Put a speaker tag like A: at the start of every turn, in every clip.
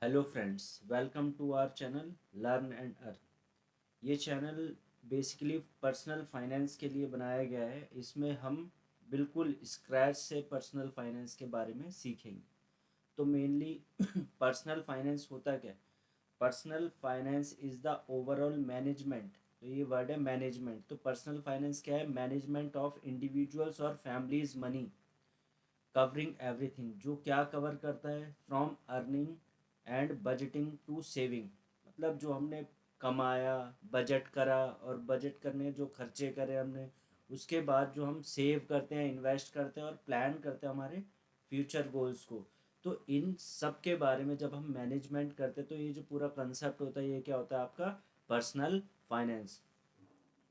A: Hello friends, welcome to our channel learn and earn. ये channel basically personal finance के लिए बनाया गया है। इसमें हम बिल्कुल स्क्रैच से पर्सनल फाइनेंस के बारे में सीखेंगे। तो मेनली पर्सनल फाइनेंस होता क्या है? Personal finance is the overall management. तो ये वर्ड है मैनेजमेंट। तो पर्सनल फाइनेंस क्या है? मैनेजमेंट ऑफ इंडिविजुअल्स और फैमिलीज मनी, कवरिंग एवरीथिंग। जो क्या कवर करता है? From earning and budgeting to saving. मतलब जो हमने कमाया, बजट करा, और बजट करने जो खर्चे करे हमने, उसके बाद जो हम सेव करते हैं, इन्वेस्ट करते हैं और प्लान करते हैं हमारे फ्यूचर गोल्स को। तो इन सब के बारे में जब हम मैनेजमेंट करते हैं तो ये जो पूरा कंसेप्ट होता है, ये क्या होता है? आपका पर्सनल फाइनेंस।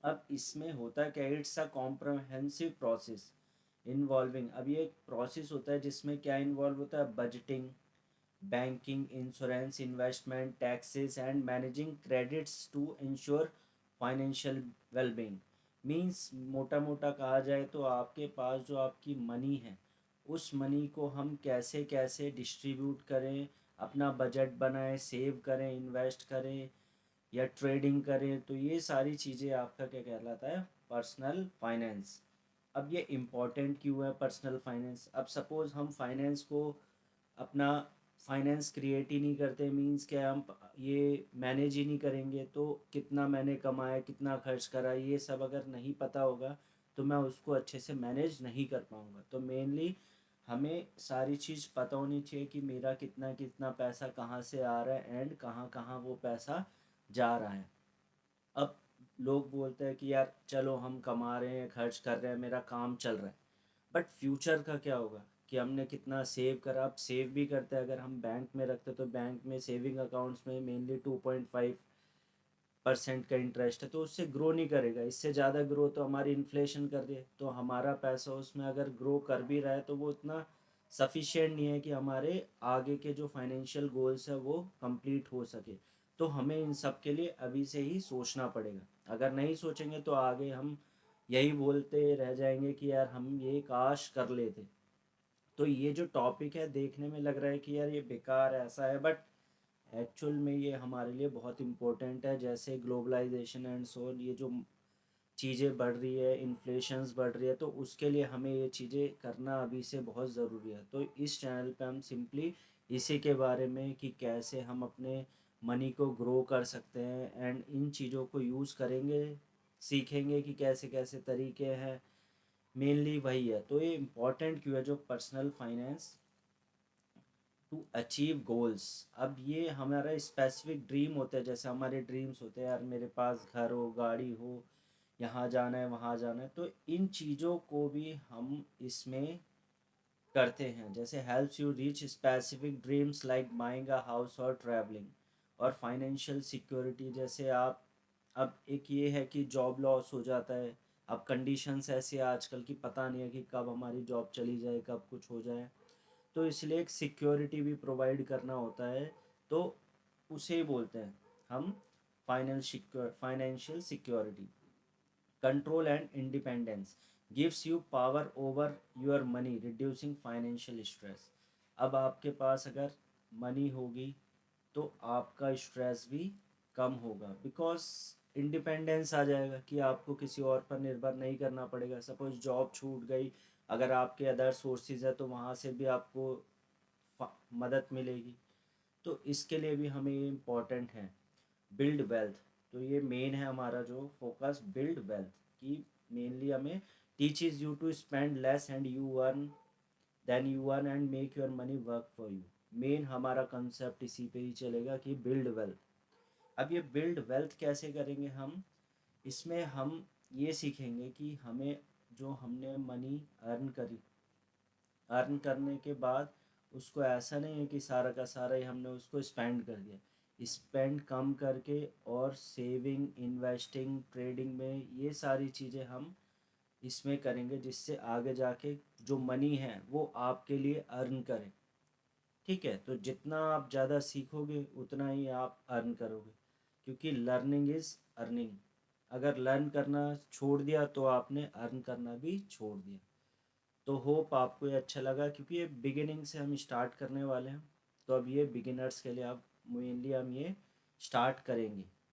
A: अब इसमें होता क्या है? It's a comprehensive process involving. अब ये एक प्रोसेस होता है जिसमें क्या इन्वॉल्व होता है? Budgeting, banking, insurance, investment, taxes and managing credits to ensure financial wellbeing. Means मोटा मोटा कहा जाए तो आपके पास जो आपकी मनी है, उस मनी को हम कैसे कैसे डिस्ट्रीब्यूट करें, अपना बजट बनाएं, सेव करें, इन्वेस्ट करें या ट्रेडिंग करें। तो ये सारी चीज़ें आपका क्या कहलाता है? Personal finance. अब ये इम्पॉर्टेंट क्यों है पर्सनल फाइनेंस? अब सपोज़ हम फाइनेंस को अपना फाइनेंस क्रिएट ही नहीं करते, मींस क्या हम ये मैनेज ही नहीं करेंगे, तो कितना मैंने कमाया, कितना खर्च करा, ये सब अगर नहीं पता होगा तो मैं उसको अच्छे से मैनेज नहीं कर पाऊँगा। तो मेनली हमें सारी चीज़ पता होनी चाहिए कि मेरा कितना कितना पैसा कहाँ से आ रहा है एंड कहाँ कहाँ वो पैसा जा रहा है। अब लोग बोलते हैं कि यार चलो हम कमा रहे हैं, खर्च कर रहे हैं, मेरा काम चल रहा है, बट फ्यूचर का क्या होगा? कि हमने कितना सेव करा। अब सेव भी करते हैं, अगर हम बैंक में रखते हैं तो बैंक में सेविंग अकाउंट्स में मेनली 2.5% का इंटरेस्ट है, तो उससे ग्रो नहीं करेगा। इससे ज़्यादा ग्रो तो हमारी इन्फ्लेशन कर रही है। तो हमारा पैसा उसमें अगर ग्रो कर भी रहा है तो वो इतना सफिशिएंट नहीं है कि हमारे आगे के जो फाइनेंशियल गोल्स है वो कंप्लीट हो सके। तो हमें इन सब के लिए अभी से ही सोचना पड़ेगा। अगर नहीं सोचेंगे तो आगे हम यही बोलते रह जाएंगे कि यार हम ये काश कर लेते। तो ये जो टॉपिक है देखने में लग रहा है कि यार ये बेकार है, ऐसा है, बट एक्चुअल में ये हमारे लिए बहुत इम्पोर्टेंट है। जैसे ग्लोबलाइजेशन एंड सो, ये जो चीज़ें बढ़ रही है, इन्फ्लेशंस बढ़ रही है, तो उसके लिए हमें ये चीज़ें करना अभी से बहुत ज़रूरी है। तो इस चैनल पे हम सिंपली इसी के बारे में कि कैसे हम अपने मनी को ग्रो कर सकते हैं एंड इन चीज़ों को यूज़ करेंगे, सीखेंगे कि कैसे कैसे तरीके हैं। मेनली वही है। तो ये इम्पोर्टेंट क्यों है जो personal finance to achieve goals? अब ये हमारा स्पेसिफिक ड्रीम होता है। जैसे हमारे ड्रीम्स होते हैं, यार मेरे पास घर हो, गाड़ी हो, यहाँ जाना है, वहाँ जाना है। तो इन चीज़ों को भी हम इसमें करते हैं। जैसे helps you reach specific dreams like buying a house और ट्रैवलिंग। और फाइनेंशियल सिक्योरिटी, जैसे आप, अब एक ये है कि जॉब लॉस हो जाता है। अब कंडीशंस ऐसी है आजकल की, पता नहीं है कि कब हमारी जॉब चली जाए, कब कुछ हो जाए। तो इसलिए एक सिक्योरिटी भी प्रोवाइड करना होता है। तो उसे बोलते हैं हम financial security. Control and independence gives you power over your money, reducing financial stress. अब आपके पास अगर मनी होगी तो आपका स्ट्रेस भी कम होगा, बिकॉज इंडिपेंडेंस आ जाएगा कि आपको किसी और पर निर्भर नहीं करना पड़ेगा। सपोज जॉब छूट गई, अगर आपके अदर सोर्सेज है तो वहाँ से भी आपको मदद मिलेगी। तो इसके लिए भी हमें ये इम्पोर्टेंट है। बिल्ड वेल्थ, तो ये मेन है हमारा जो फोकस, बिल्ड वेल्थ की। मेनली हमें teaches you to spend less and you earn then you earn and make your money work for you. Main हमारा कंसेप्ट इसी पे ही चलेगा कि बिल्ड वेल्थ। अब ये बिल्ड वेल्थ कैसे करेंगे हम? इसमें हम ये सीखेंगे कि हमें जो हमने मनी अर्न करी, अर्न करने के बाद उसको ऐसा नहीं है कि सारा का सारा ही हमने उसको स्पेंड कर दिया। स्पेंड कम करके और सेविंग, इन्वेस्टिंग, ट्रेडिंग में ये सारी चीज़ें हम इसमें करेंगे, जिससे आगे जाके जो मनी है वो आपके लिए अर्न करें। ठीक है? तो जितना आप ज़्यादा सीखोगे उतना ही आप अर्न करोगे, क्योंकि लर्निंग इज़ अर्निंग। अगर लर्न करना छोड़ दिया तो आपने अर्न करना भी छोड़ दिया। तो होप आपको ये अच्छा लगा, क्योंकि ये बिगिनिंग से हम स्टार्ट करने वाले हैं। तो अब ये बिगिनर्स के लिए आप मेनली हम ये स्टार्ट करेंगे।